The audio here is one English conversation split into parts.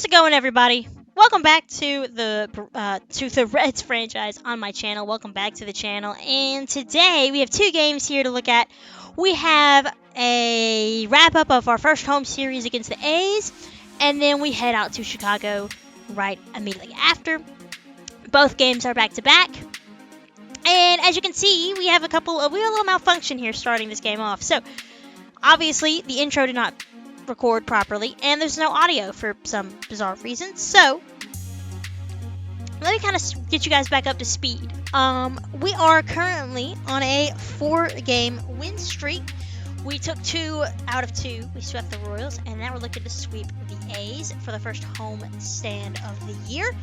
How's it going, everybody? Welcome back to the Reds franchise on my channel. Welcome back to the channel. And today we have two games here to look at. We have a wrap up of our first home series against the A's, and then we head out to Chicago right immediately after. Both games are back to back. And as you can see, we have a little malfunction here starting this game off. So obviously the intro did not record properly, and there's no audio for some bizarre reason. So let me kind of get you guys back up to speed. We are currently on a 4-game win streak. We took 2 out of 2. We swept the Royals, and now we're looking to sweep the A's for the first home stand of the year.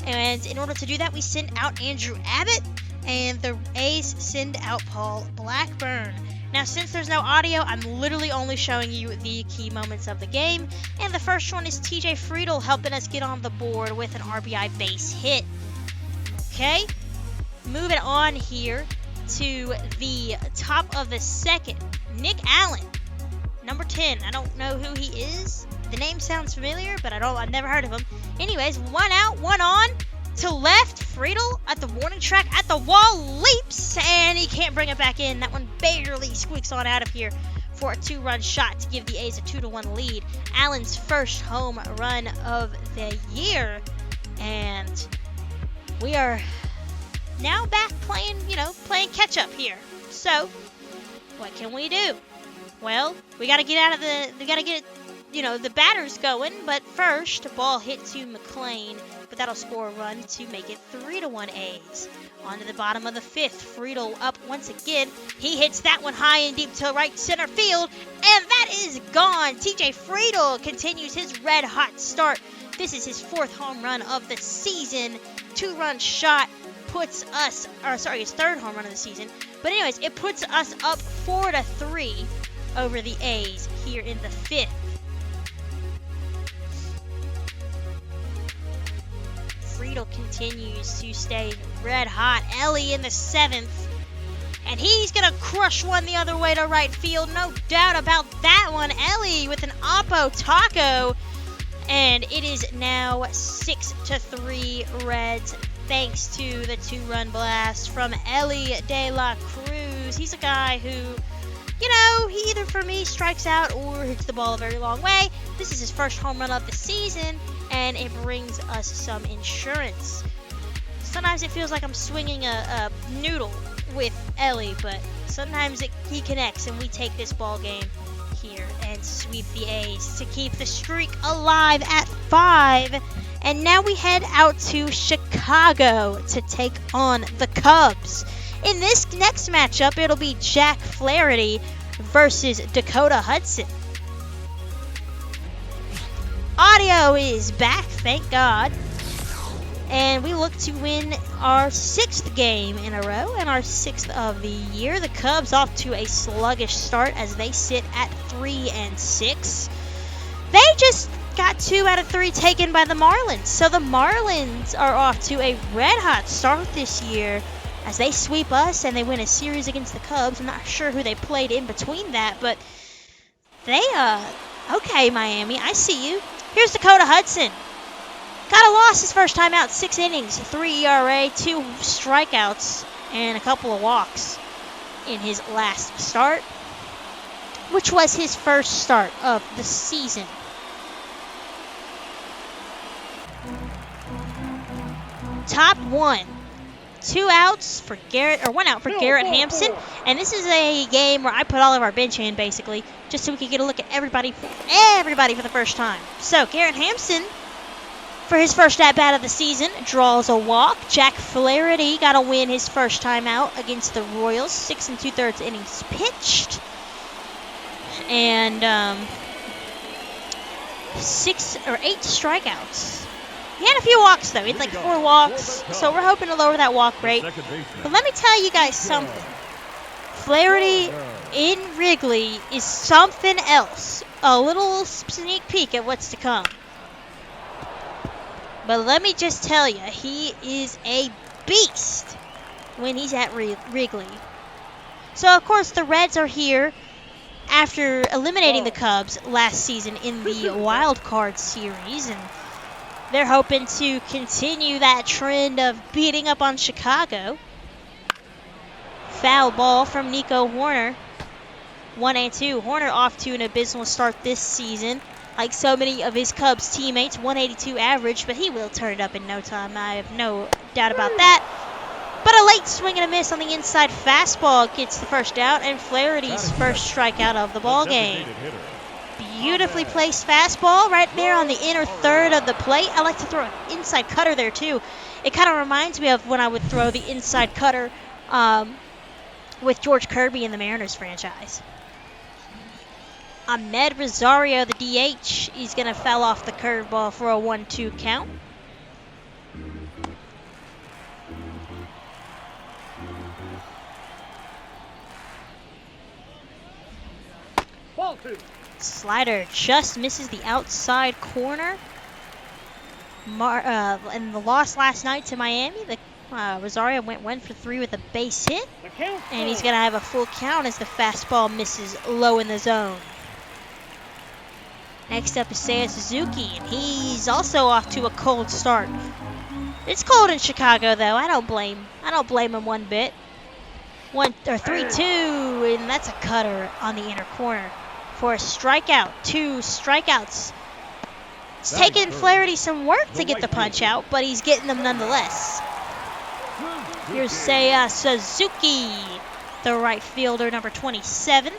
And in order to do that, we send out Andrew Abbott, and the A's send out Paul Blackburn. Now, since there's no audio, I'm literally only showing you the key moments of the game. And the first one is TJ FRIEDL helping us get on the board with an RBI base hit. Okay, moving on here to the top of the second. Nick Allen, number 10. I don't know who he is. The name sounds familiar, but I've never heard of him. Anyways, 1 out, 1 on. To left, FRIEDL at the warning track, at the wall, leaps, and he can't bring it back in. That one barely squeaks on out of here for a 2-run shot to give the A's a 2-1 lead. Allen's first home run of the year, and we are now back playing catch up here. So, what can we do? Well, we got to get the batters going, but first, a ball hit to McLean, but that'll score a run to make it 3-1 A's. On to the bottom of the 5th, FRIEDL up once again. He hits that one high and deep to right center field, and that is gone. TJ FRIEDL continues his red-hot start. This is his 4th home run of the season. 2-run shot puts us, his 3rd home run of the season. But anyways, it puts us up 4-3 over the A's here in the 5th. FRIEDL continues to stay red hot. Ellie in the 7th. And he's going to crush one the other way to right field. No doubt about that one. Ellie with an Oppo Taco. And it is now 6-3 Reds, thanks to the 2-run blast from Ellie De La Cruz. He's a guy who, he either for me strikes out or hits the ball a very long way. This is his first home run of the season, and it brings us some insurance. Sometimes it feels like I'm swinging a noodle with Ellie, but sometimes he connects, and we take this ball game here and sweep the A's to keep the streak alive at 5. And now we head out to Chicago to take on the Cubs. In this next matchup, it'll be Jack Flaherty versus Dakota Hudson. Audio is back, thank God. And we look to win our 6th game in a row and our 6th of the year. The Cubs off to a sluggish start as they sit at 3-6. They just got 2 out of 3 taken by the Marlins. So the Marlins are off to a red-hot start this year as they sweep us and they win a series against the Cubs. I'm not sure who they played in between that, but they, okay, Miami, I see you. Here's Dakota Hudson. Got a loss his first time out, 6 innings, 3 ERA, 2 strikeouts, and a couple of walks in his last start, which was his first start of the season. Top 1. 1 out for Garrett Hampson, and this is a game where I put all of our bench in basically, just so we could get a look at everybody for the first time. So Garrett Hampson, for his first at-bat of the season, draws a walk. Jack Flaherty got to win his first time out against the Royals, 6 2/3 innings pitched, and 6 or 8 strikeouts. He had a few walks, though. He had like 4 walks, so we're hoping to lower that walk rate. But let me tell you guys something. Flaherty in Wrigley is something else. A little sneak peek at what's to come. But let me just tell you, he is a beast when he's at Wrigley. So, of course, the Reds are here after eliminating the Cubs last season in the wild card series, and They're hoping to continue that trend of beating up on Chicago. Foul ball from Nico Horner. 1-2. Horner off to an abysmal start this season. Like so many of his Cubs teammates, 182 average, but he will turn it up in no time. I have no doubt about that. But a late swing and a miss on the inside fastball gets the first out, and Flaherty's first strikeout of the ball game. Beautifully placed fastball right there on the inner third of the plate. I like to throw an inside cutter there too. It kind of reminds me of when I would throw the inside cutter with George Kirby in the Mariners franchise. Ahmed Rosario, the DH, he's going to foul off the curveball for a 1-2 count. Ball 2. Slider just misses the outside corner. In the loss last night to Miami, Rosario went 1 for 3 with a base hit. And he's going to have a full count as the fastball misses low in the zone. Next up is Seiya Suzuki, and he's also off to a cold start. It's cold in Chicago, though. I don't blame him one bit. 3-2, and that's a cutter on the inner corner for a strikeout. 2 strikeouts. It's taken Flaherty some work to get the punch out, but he's getting them nonetheless. Here's Seiya Suzuki, the right fielder, number 27.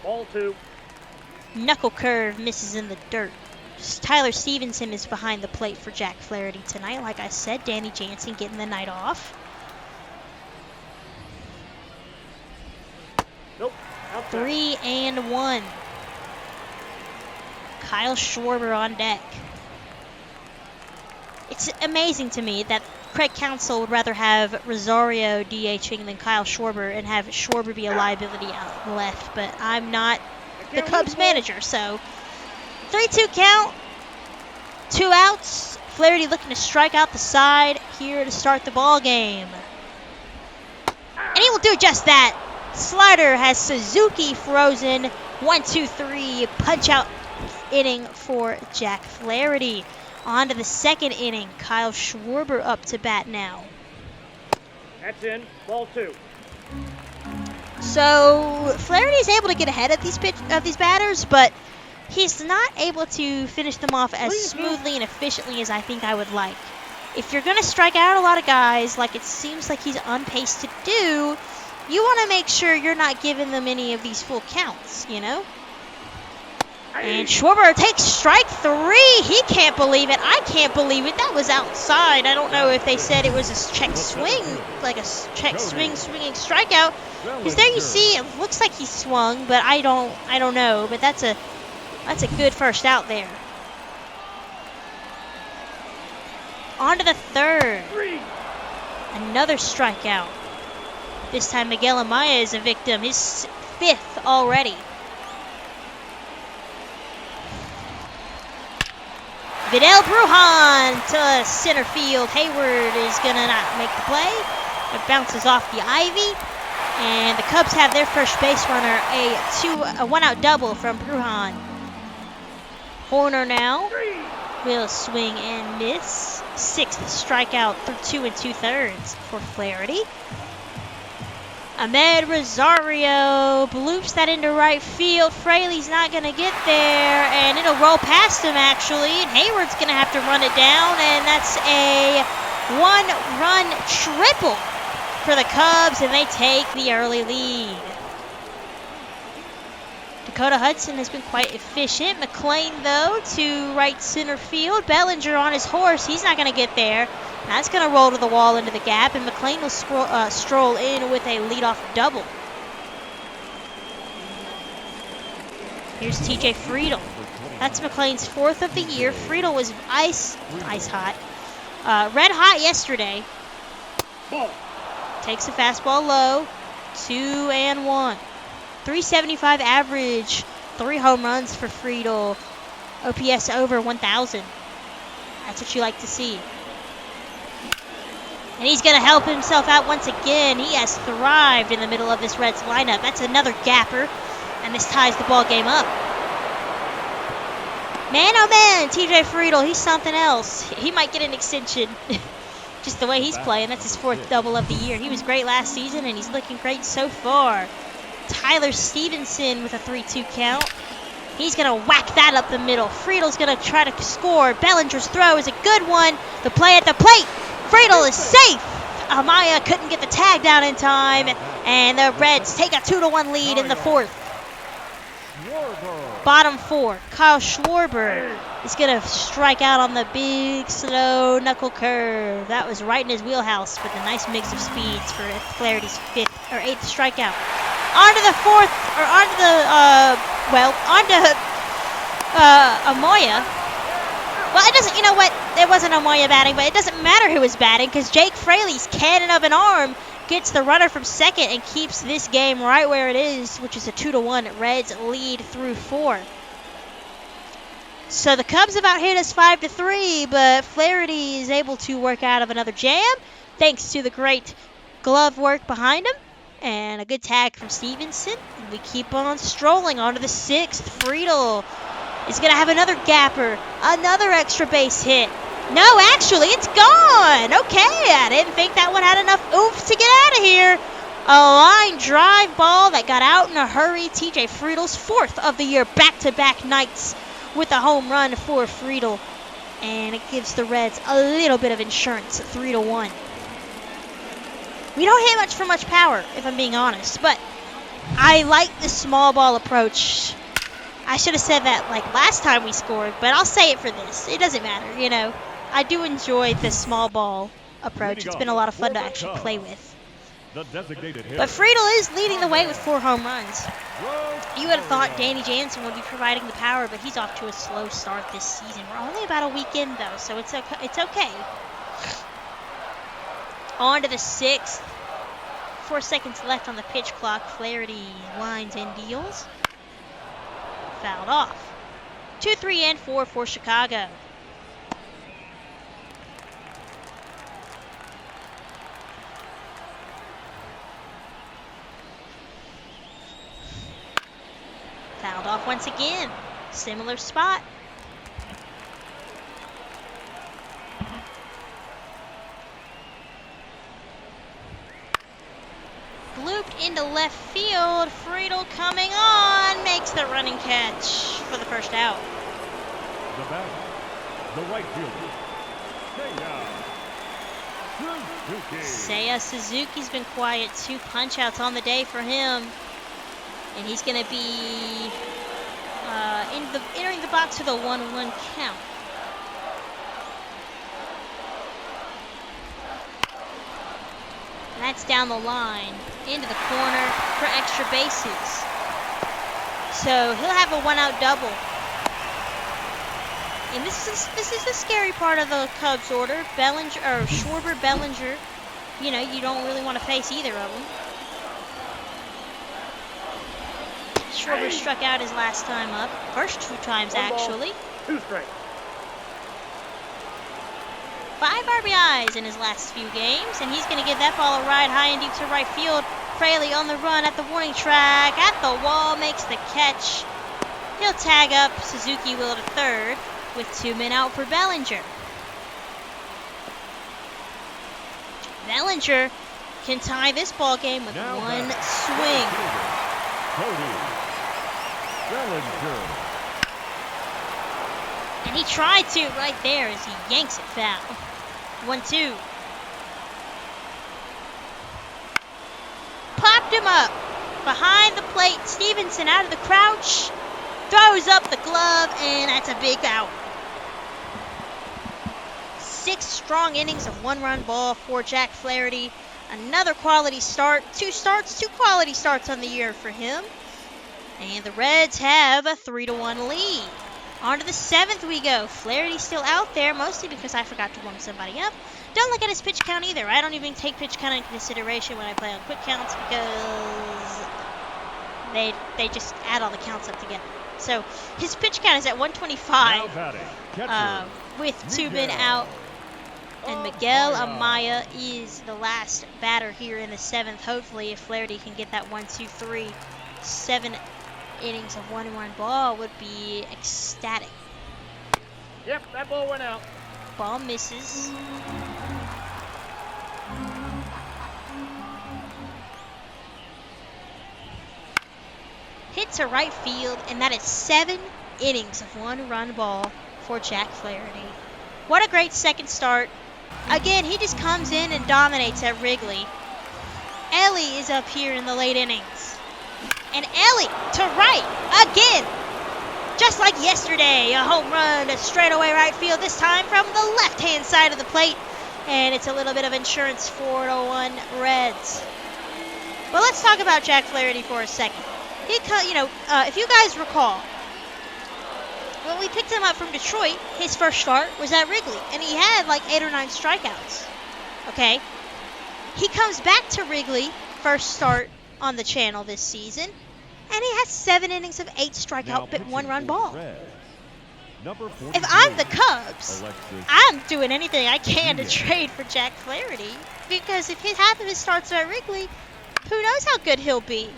Ball 2. Knuckle curve misses in the dirt. Tyler Stevenson is behind the plate for Jack Flaherty tonight. Like I said, Danny Jansen getting the night off. Nope. 3-1. Kyle Schwarber on deck. It's amazing to me that Craig Counsell would rather have Rosario DHing than Kyle Schwarber and have Schwarber be a liability out left, but I'm not the Cubs manager, so 3-2 count, 2 outs. Flaherty looking to strike out the side here to start the ball game. And he will do just that. Slider has Suzuki frozen. 1-2-3 punch out inning for Jack Flaherty. On to the second inning. Kyle Schwarber up to bat now. That's in. Ball 2. So Flaherty's able to get ahead of these batters, but he's not able to finish them off as smoothly and efficiently as I think I would like. If you're going to strike out a lot of guys, like it seems like he's on pace to do, you want to make sure you're not giving them any of these full counts, you know? And Schwarber takes strike 3. He can't believe it. I can't believe it. That was outside. I don't know if they said it was a check swing, like a check swinging strikeout. Because there you see, it looks like he swung, but I don't know. But that's a good first out there. On to the third. Another strikeout. This time Miguel Amaya is a victim. His 5th already. Vidal Brujan to center field. Hayward is going to not make the play. It bounces off the ivy. And the Cubs have their first base runner, a 1-out double from Brujan. Horner now will swing and miss. 6th strikeout through 2 2/3 for Flaherty. Ahmed Rosario bloops that into right field. Fraley's not going to get there, and it'll roll past him, actually. And Hayward's going to have to run it down, and that's a 1-run triple for the Cubs, and they take the early lead. Dakota Hudson has been quite efficient. McLean, though, to right center field. Bellinger on his horse. He's not going to get there. That's going to roll to the wall into the gap, and McLean will stroll in with a leadoff double. Here's TJ FRIEDL. That's McLean's 4th of the year. FRIEDL was ice hot. Red hot yesterday. Takes a fastball low. 2-1. 375 average. 3 home runs for FRIEDL. OPS over 1,000. That's what you like to see. And he's going to help himself out once again. He has thrived in the middle of this Reds lineup. That's another gapper, and this ties the ball game up. Man, oh man, TJ FRIEDL, he's something else. He might get an extension. Just the way he's playing. That's his 4th double of the year. He was great last season, and he's looking great so far. Tyler Stevenson with a 3-2 count. He's going to whack that up the middle. FRIEDL's going to try to score. Bellinger's throw is a good one. The play at the plate. FRIEDL is safe. Amaya couldn't get the tag down in time, and the Reds take a 2-1 lead in the 4th. Bottom 4, Kyle Schwarber is going to strike out on the big, slow knuckle curve. That was right in his wheelhouse with a nice mix of speeds for Flaherty's 8th strikeout. On to the 4th, or on to Amoya. Well, it doesn't, you know what? It wasn't Amoya batting, but it doesn't matter who was batting because Jake Fraley's cannon of an arm gets the runner from second and keeps this game right where it is, which is a 2-1 Reds lead through 4. So the Cubs about hit us 5-3, but Flaherty is able to work out of another jam thanks to the great glove work behind him and a good tag from Stevenson. And we keep on strolling on to the 6th. FRIEDL is going to have another gapper, another extra base hit. No, actually, it's gone. Okay, I didn't think that one had enough oomph to get out of here. A line drive ball that got out in a hurry. TJ FRIEDL's 4th of the year, back-to-back nights with a home run for FRIEDL. And it gives the Reds a little bit of insurance at 3-1. We don't hit much for much power, if I'm being honest, but I like the small ball approach. I should have said that like last time we scored, but I'll say it for this. It doesn't matter, you know. I do enjoy the small ball approach. It's been a lot of fun to actually play with. But FRIEDL is leading the way with 4 home runs. You would have thought Danny Jansen would be providing the power, but he's off to a slow start this season. We're only about a week in, though, so it's okay. On to the 6th. 4 seconds left on the pitch clock. Flaherty lines and deals. Fouled off. 2-3 and 4 for Chicago. Fouled off once again. Similar spot. Blooped into left field. FRIEDL coming on. Makes the running catch for the first out. The batter, the right fielder, Seiya Suzuki's been quiet. 2 punch-outs on the day for him. And he's going to be entering the box with a 1-1 count. And that's down the line, into the corner for extra bases. So he'll have a 1-out double. And this is the scary part of the Cubs order. Schwarber, Bellinger. You know, you don't really want to face either of them. Schwarber struck out his last time up. First 2 times, actually. 2 strikes. 5 RBIs in his last few games, and he's going to give that ball a ride high and deep to right field. Fraley on the run at the warning track, at the wall, makes the catch. He'll tag up. Suzuki will to third with 2 men out for Bellinger. Bellinger can tie this ball game with Now 1 back. swing. Cody Bellinger. And he tried to right there as he yanks it foul. 1-2. Popped him up. Behind the plate, Stevenson out of the crouch. Throws up the glove, and that's a big out. 6 strong innings of 1-run ball for Jack Flaherty. Another quality start. 2 quality starts on the year for him. And the Reds have a 3-1 lead. On to the 7th we go. Flaherty's still out there, mostly because I forgot to warm somebody up. Don't look at his pitch count either. I don't even take pitch count into consideration when I play on quick counts because they just add all the counts up together. So his pitch count is at 125 Now batting, catcher, with 2 men out. And Miguel Amaya is the last batter here in the 7th. Hopefully, if Flaherty can get that 1, 2, 3, 7 innings of 1-1 ball, would be ecstatic. Yep, that ball went out. Ball misses. Hit to right field, and that is 7 innings of 1-run ball for Jack Flaherty. What a great second start. Again, he just comes in and dominates at Wrigley. Ellie is up here in the late innings. And Ellie to right again. Just like yesterday, a home run to straightaway right field, this time from the left-hand side of the plate. And it's a little bit of insurance, 4-1 Reds. Well, let's talk about Jack Flaherty for a second. If you guys recall, when we picked him up from Detroit, his first start was at Wrigley, and he had like 8 or 9 strikeouts. Okay? He comes back to Wrigley, first start on the channel this season, and he has 7 innings of 8 strikeout, but 1-run ball. If I'm the Cubs, I'm doing anything I can to trade for Jack Flaherty, because if half of his starts are at Wrigley, who knows how good he'll be.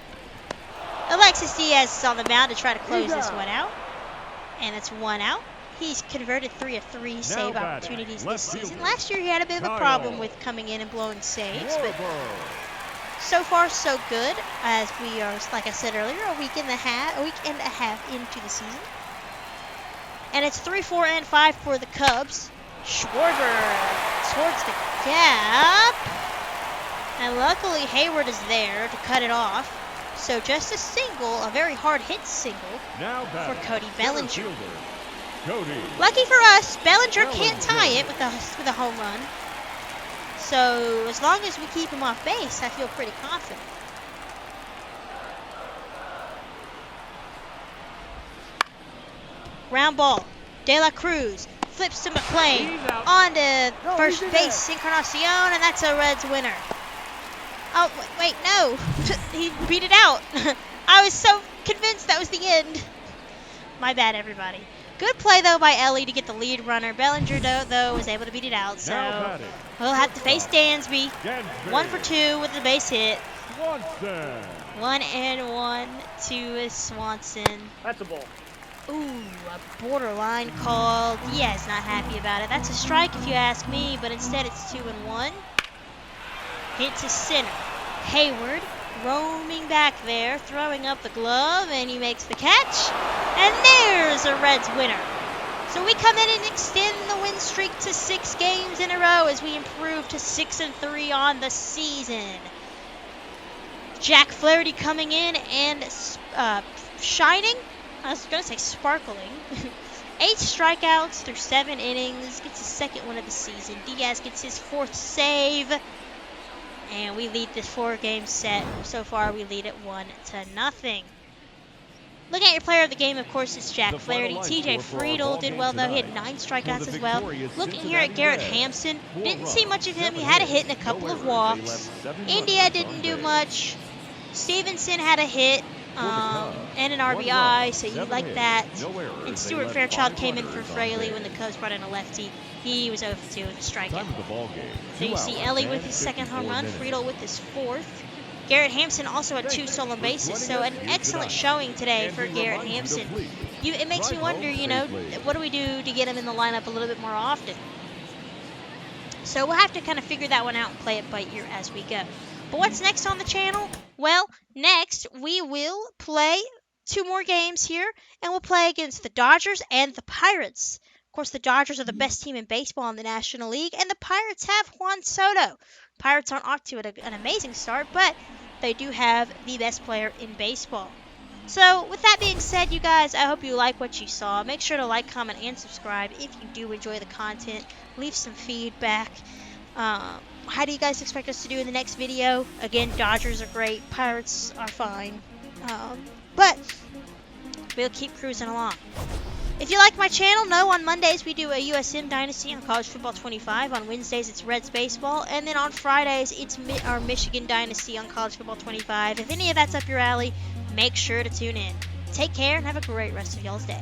Alexis Diaz is on the mound to try to close this one out. And it's 1 out. He's converted 3 of 3 save opportunities this season. Last year he had a bit of a problem with coming in and blowing saves, but so far so good, as we are, like I said earlier, a week and a half into the season. And it's 3, 4, and 5 for the Cubs. Schwarber towards the gap. And luckily Hayward is there to cut it off. So just a single, a very hard hit single for Cody Bellinger. Lucky for us, Bellinger can't tie it with a home run. So as long as we keep him off base, I feel pretty confident. Ground ball. De La Cruz flips to McClain. On to first base, Encarnacion, and that's a Reds winner. Oh, wait, no. He beat it out. I was so convinced that was the end. My bad, everybody. Good play, though, by Ellie to get the lead runner. Bellinger, though, was able to beat it out, so we'll have to face Dansby. 1 for 2 with the base hit. 1-1 to Swanson. That's a ball. Ooh, a borderline call. Diaz not happy about it. That's a strike if you ask me, but instead it's 2-1. Hit to center. Hayward roaming back there, throwing up the glove, and he makes the catch. And there's a Reds winner. So we come in and extend the win streak to 6 games in a row as we improve to 6-3 on the season. Jack Flaherty coming in and shining. I was going to say sparkling. 8 strikeouts through 7 innings. Gets his second one of the season. Diaz gets his 4th save. And we lead this 4-game set. So far, we lead it 1-0. Looking at your player of the game, of course, it's Jack Flaherty. TJ FRIEDL did well, though. He had 9 strikeouts as well. Looking here at Garrett Hampson, didn't see much of him. He had a hit and a couple of walks. India didn't do much. Stevenson had a hit and an RBI, so you like that. And Stuart Fairchild came in for Fraley when the Cubs brought in a lefty. He was 0 for 2 with a strikeout. So you see Ellie with his 2nd home run, FRIEDL with his 4th. Garrett Hampson also had 2 stolen bases, so an excellent showing today for Garrett Hampson. It makes me wonder, what do we do to get him in the lineup a little bit more often? So we'll have to kind of figure that one out and play it by ear as we go. But what's next on the channel? Well, next we will play 2 more games here, and we'll play against the Dodgers and the Pirates. Of course, the Dodgers are the best team in baseball in the National League, and the Pirates have Juan Soto. Pirates aren't off to an amazing start, but they do have the best player in baseball. So, with that being said, you guys, I hope you like what you saw. Make sure to like, comment, and subscribe if you do enjoy the content. Leave some feedback. How do you guys expect us to do in the next video? Again, Dodgers are great. Pirates are fine. But we'll keep cruising along. If you like my channel, know on Mondays we do a USM Dynasty on College Football 25. On Wednesdays it's Reds Baseball. And then on Fridays it's our Michigan Dynasty on College Football 25. If any of that's up your alley, make sure to tune in. Take care and have a great rest of y'all's day.